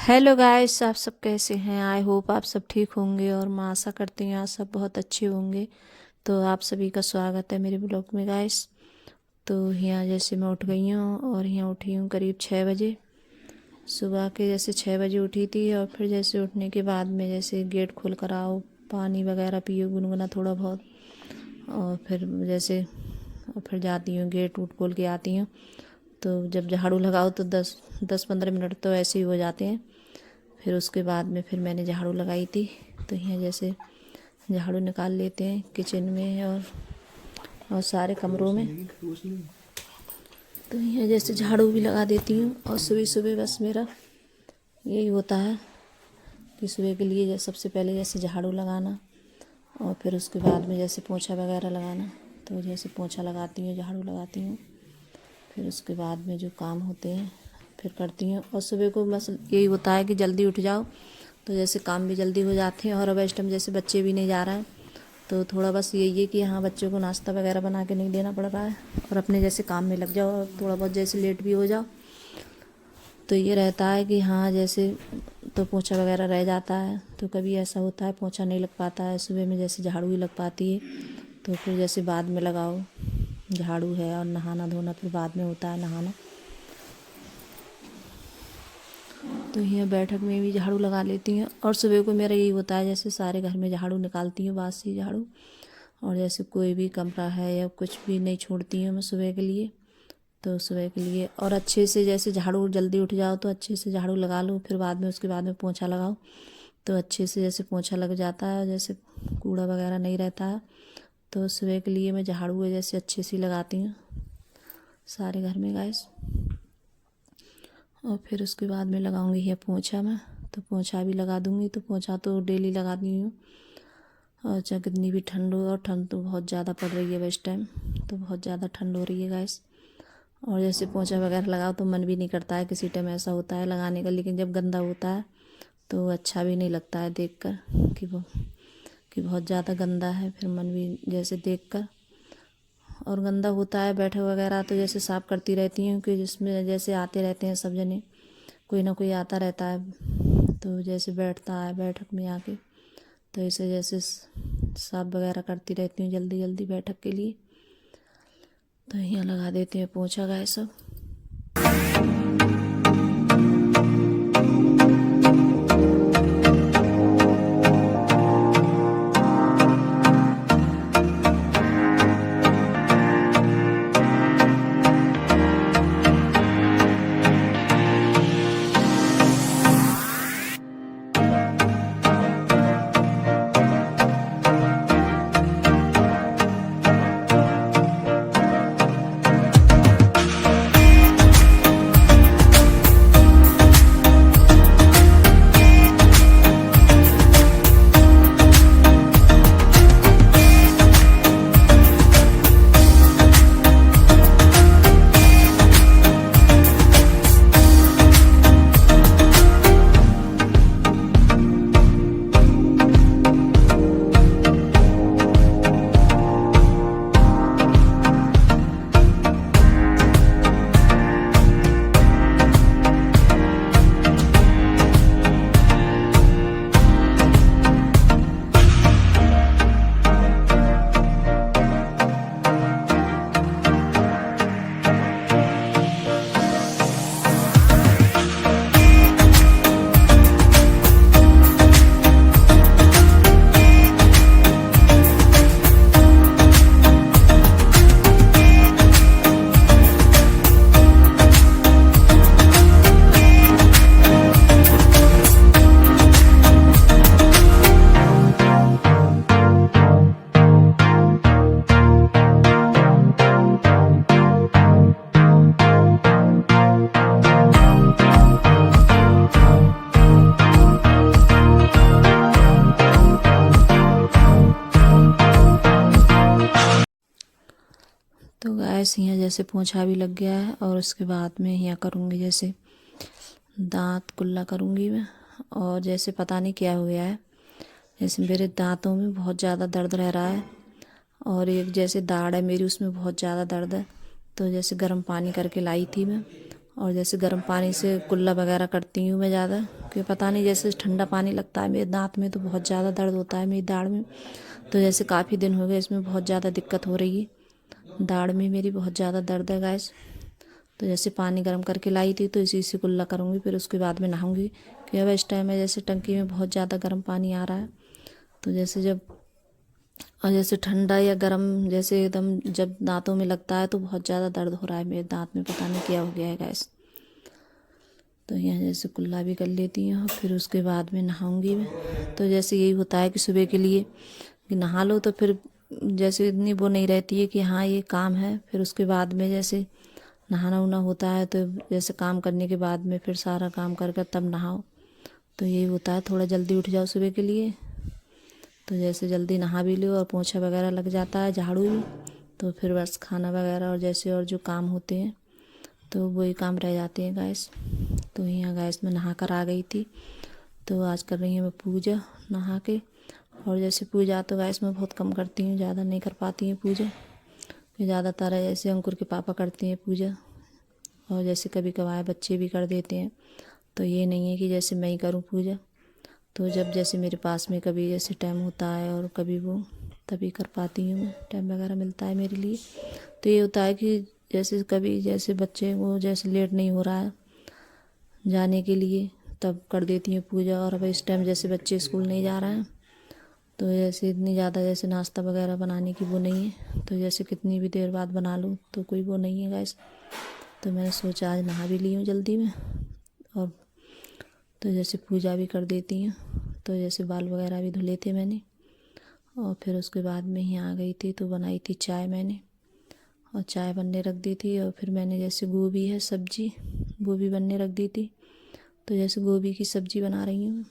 Hello guys, आप सब कैसे हैं। आई होप आप सब ठीक होंगे और मैं आशा करती हूँ आप सब बहुत अच्छे होंगे। तो आप सभी का स्वागत है मेरे ब्लॉग में गाइस। तो यहाँ जैसे मैं उठ गई हूँ और यहाँ उठी हूँ करीब 6 बजे। सुबह के जैसे 6 बजे उठी थी और फिर जैसे उठने के बाद में जैसे गेट खोल कर आओ, पानी वगैरह पियो गुनगुना थोड़ा बहुत, और फिर जैसे और फिर जाती हूँ गेट वूट खोल के आती हूँ। तो जब झाड़ू लगाओ तो 10-15 मिनट तो ऐसे ही हो जाते हैं। फिर उसके बाद में फिर मैंने झाड़ू लगाई थी। तो यहाँ जैसे झाड़ू निकाल लेते हैं किचन में और सारे कमरों में। तो यहाँ जैसे झाड़ू भी लगा देती हूँ और सुबह सुबह बस मेरा यही होता है कि सुबह के लिए जैसे सबसे पहले जैसे झाड़ू लगाना और फिर उसके बाद में जैसे पोछा वगैरह लगाना। तो जैसे पोछा लगाती हूँ, झाड़ू लगाती हूँ, फिर उसके बाद में जो काम होते हैं फिर करती हूँ। और सुबह को बस यही होता है कि जल्दी उठ जाओ तो जैसे काम भी जल्दी हो जाते हैं। और अब इस टाइम जैसे बच्चे भी नहीं जा रहे हैं तो थोड़ा बस यही है कि हाँ, बच्चों को नाश्ता वगैरह बना के नहीं देना पड़ रहा है और अपने जैसे काम में लग जाओ और थोड़ा बहुत जैसे लेट भी हो जाओ तो ये रहता है कि हाँ जैसे तो पोछा वगैरह रह जाता है। तो कभी ऐसा होता है पोछा नहीं लग पाता है, सुबह में जैसे झाड़ू ही लग पाती है तो फिर जैसे बाद में लगाओ। झाड़ू है और नहाना धोना फिर बाद में होता है नहाना। तो यहाँ बैठक में भी झाड़ू लगा लेती हूँ और सुबह को मेरा यही होता है जैसे सारे घर में झाड़ू निकालती हूँ, बासी झाड़ू। और जैसे कोई भी कमरा है या कुछ भी नहीं छोड़ती हूँ मैं सुबह के लिए। तो सुबह के लिए और अच्छे से जैसे झाड़ू जल्दी उठ जाओ तो अच्छे से झाड़ू लगा लो, फिर बाद में उसके बाद में पोछा लगाओ तो अच्छे से जैसे पोछा लग जाता है, जैसे कूड़ा वगैरह नहीं रहता है। तो सुबह के लिए मैं झाड़ू जैसे अच्छे से लगाती हूँ सारे घर में गाइस। और फिर उसके बाद में लगाऊंगी ये पोछा में, तो पोछा भी लगा दूंगी। तो पोछा तो डेली लगाती हूँ और चाहे कितनी भी ठंड हो। और ठंड तो बहुत ज़्यादा पड़ रही है इस टाइम, तो बहुत ज़्यादा ठंड हो रही है गैस। और जैसे पोछा वगैरह लगाओ तो मन भी नहीं करता है, किसी टाइम ऐसा होता है लगाने का, लेकिन जब गंदा होता है तो अच्छा भी नहीं लगता है देख कर कि बहुत ज़्यादा गंदा है। फिर मन भी जैसे देख कर और गंदा होता है बैठक वगैरह तो जैसे साफ़ करती रहती हूँ कि जिसमें जैसे आते रहते हैं सब जने, कोई ना कोई आता रहता है तो जैसे बैठता है बैठक में आके, तो इसे जैसे साफ़ वगैरह करती रहती हूँ जल्दी जल्दी बैठक के लिए। तो यहाँ लगा देते हैं पोछा गाय सब। तो गैस यहाँ जैसे पोछा भी लग गया है और उसके बाद में यहाँ करूँगी जैसे दांत कुल्ला करूँगी मैं। और जैसे पता नहीं क्या हो गया है, जैसे मेरे दांतों में बहुत ज़्यादा दर्द रह रहा है और एक जैसे दाढ़ है मेरी उसमें बहुत ज़्यादा दर्द है। तो जैसे गर्म पानी करके लाई थी मैं और जैसे गर्म पानी से कुल्ला वगैरह करती हूँ मैं ज़्यादा, क्योंकि पता नहीं जैसे ठंडा पानी लगता है मेरे दांत में तो बहुत ज़्यादा दर्द होता है मेरी दाढ़ में। तो जैसे काफ़ी दिन हो गए इसमें बहुत ज़्यादा दिक्कत हो रही है, दाढ़ में मेरी बहुत ज़्यादा दर्द है गाइस। तो जैसे पानी गर्म करके लाई थी तो इसी से कुल्ला करूँगी, फिर उसके बाद में नहाऊंगी, क्योंकि अब इस टाइम में जैसे टंकी में बहुत ज़्यादा गर्म पानी आ रहा है। तो जैसे जब और जैसे ठंडा या गर्म जैसे एकदम जब दांतों में लगता है तो बहुत ज़्यादा दर्द हो रहा है मेरे दांत में, पता नहीं क्या हो गया है गैस। तो यहाँ जैसे कुल्ला भी कर लेती हूँ, फिर उसके बाद में नहाऊंगी मैं। तो जैसे यही होता है कि सुबह के लिए कि नहा लो तो फिर जैसे इतनी वो नहीं रहती है कि हाँ ये काम है, फिर उसके बाद में जैसे नहाना उना होता है तो जैसे काम करने के बाद में फिर सारा काम कर कर तब नहाओ। तो यही होता है, थोड़ा जल्दी उठ जाओ सुबह के लिए तो जैसे जल्दी नहा भी लो और पोछा वगैरह लग जाता है, झाड़ू भी। तो फिर बस खाना वगैरह और जैसे और जो काम होते हैं तो वही काम रह जाते हैं गैस। तो यहाँ गैस में नहा कर आ गई थी, तो आज कर रही हूँ मैं पूजा नहा के। और जैसे पूजा तो गैस मैं बहुत कम करती हूँ, ज़्यादा नहीं कर पाती हूँ पूजा, ज़्यादातर जैसे अंकुर के पापा करते हैं पूजा, और जैसे कभी कभार बच्चे भी कर देते हैं। तो ये नहीं है कि जैसे मैं ही करूँ पूजा। तो जब जैसे मेरे पास में कभी जैसे टाइम होता है और कभी वो तभी कर पाती हूँ, टाइम वगैरह मिलता है मेरे लिए। तो ये होता है कि जैसे कभी जैसे बच्चे को जैसे लेट नहीं हो रहा है जाने के लिए तब कर देती हूँ पूजा। और अब इस टाइम जैसे बच्चे स्कूल नहीं जा रहे हैं तो जैसे इतनी ज़्यादा जैसे नाश्ता वगैरह बनाने की वो नहीं है, तो जैसे कितनी भी देर बाद बना लूँ तो कोई वो नहीं है गैस। तो मैंने सोचा आज नहा भी ली हूँ जल्दी में, और तो जैसे पूजा भी कर देती हूँ। तो जैसे बाल वगैरह भी धुले थे मैंने, और फिर उसके बाद में ही आ गई थी तो बनाई थी चाय मैंने, और चाय बनने रख दी थी। और फिर मैंने जैसे गोभी है सब्जी वो भी बनने रख दी थी, तो जैसे गोभी की सब्जी बना रही हूँ,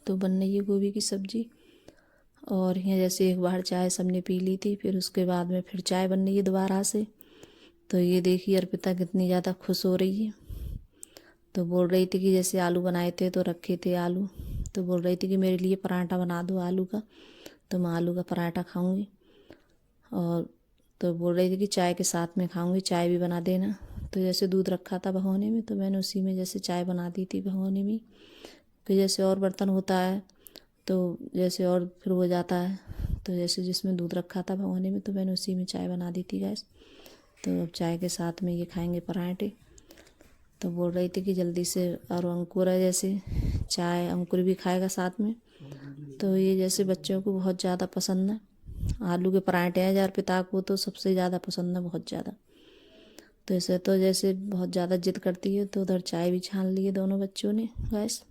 तो बन रही है गोभी की सब्जी। और यहाँ जैसे एक बार चाय सबने पी ली थी, फिर उसके बाद में फिर चाय बन रही है दोबारा से। तो ये देखिए अर्पिता कितनी ज़्यादा खुश हो रही है। तो बोल रही थी कि जैसे आलू बनाए थे तो रखे थे आलू, तो बोल रही थी कि मेरे लिए पराठा बना दो आलू का, तो मैं आलू का पराठा खाऊंगी। और तो बोल रही थी कि चाय के साथ में खाऊंगी, चाय भी बना देना। तो जैसे दूध रखा था भगोने में तो मैंने उसी में जैसे चाय बना दी थी भगोने में, कि जैसे और बर्तन होता है तो जैसे और फिर हो जाता है। तो जैसे जिसमें दूध रखा था भगोने में तो मैंने उसी में चाय बना दी थी गैस। तो अब चाय के साथ में ये खाएंगे पराठे। तो बोल रही थी कि जल्दी से, और अंकुर है जैसे चाय अंकुर भी खाएगा साथ में। तो ये जैसे बच्चों को बहुत ज़्यादा पसंद है आलू के पराठे हैं, यार पिता को तो सबसे ज़्यादा पसंद है बहुत ज़्यादा। तो इसे तो जैसे बहुत ज़्यादा जिद करती है, तो उधर चाय भी छान ली है दोनों बच्चों ने गैस।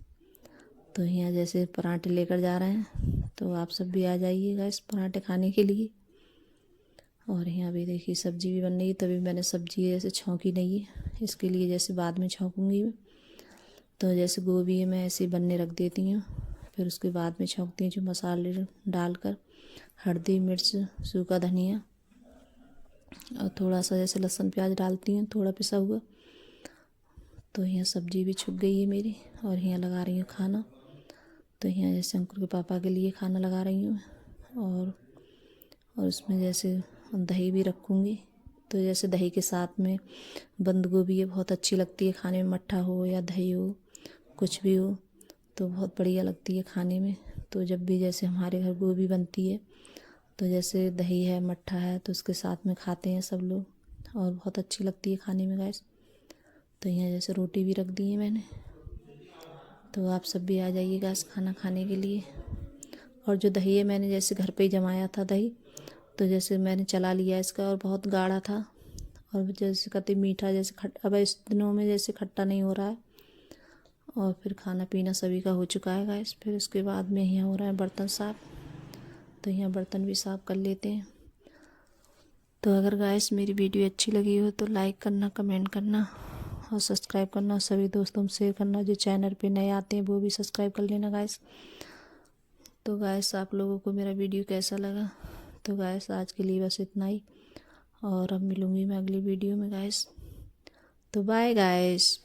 तो यहाँ जैसे पराठे लेकर जा रहे हैं, तो आप सब भी आ जाइए गैस पराठे खाने के लिए। और यहाँ भी देखिए सब्जी भी बन रही है, तभी मैंने सब्जी जैसे छौंकी नहीं है, इसके लिए जैसे बाद में छौंकूँगी मैं। तो जैसे गोभी है मैं ऐसे बनने रख देती हूँ, फिर उसके बाद में छौंकती हूँ जो मसाले डालकर, हल्दी मिर्च सूखा धनिया और थोड़ा सा जैसे लहसुन प्याज डालती हूँ थोड़ा पिसा हुआ। तो यहाँ सब्जी भी छुप गई है मेरी, और यहाँ लगा रही हूँ खाना। तो यहाँ जैसे अंकुर के पापा के लिए खाना लगा रही हूँ, और उसमें जैसे दही भी रखूँगी। तो जैसे दही के साथ में बंद गोभी ये बहुत अच्छी लगती है खाने में, मट्ठा हो या दही हो कुछ भी हो तो बहुत बढ़िया लगती है खाने में। तो जब भी जैसे हमारे घर गोभी बनती है तो जैसे दही है मट्ठा है तो उसके साथ में खाते हैं सब लोग, और बहुत अच्छी लगती है खाने में गैस। तो यहाँ जैसे रोटी भी रख दी है मैंने, तो आप सब भी आ जाइए गैस खाना खाने के लिए। और जो दही है मैंने जैसे घर पे ही जमाया था दही, तो जैसे मैंने चला लिया इसका, और बहुत गाढ़ा था, और जैसे कहते मीठा जैसे अब इस दिनों में जैसे खट्टा नहीं हो रहा है। और फिर खाना पीना सभी का हो चुका है गैस। फिर उसके बाद में यहाँ हो रहा है बर्तन साफ़, तो यहाँ बर्तन भी साफ़ कर लेते हैं। तो अगर गैस मेरी वीडियो अच्छी लगी हो तो लाइक करना, कमेंट करना और सब्सक्राइब करना, सभी दोस्तों में शेयर करना। जो चैनल पे नए आते हैं वो भी सब्सक्राइब कर लेना गैस। तो गैस आप लोगों को मेरा वीडियो कैसा लगा? तो गैस आज के लिए बस इतना ही, और अब मिलूँगी मैं अगली वीडियो में गैस। तो बाय गैस।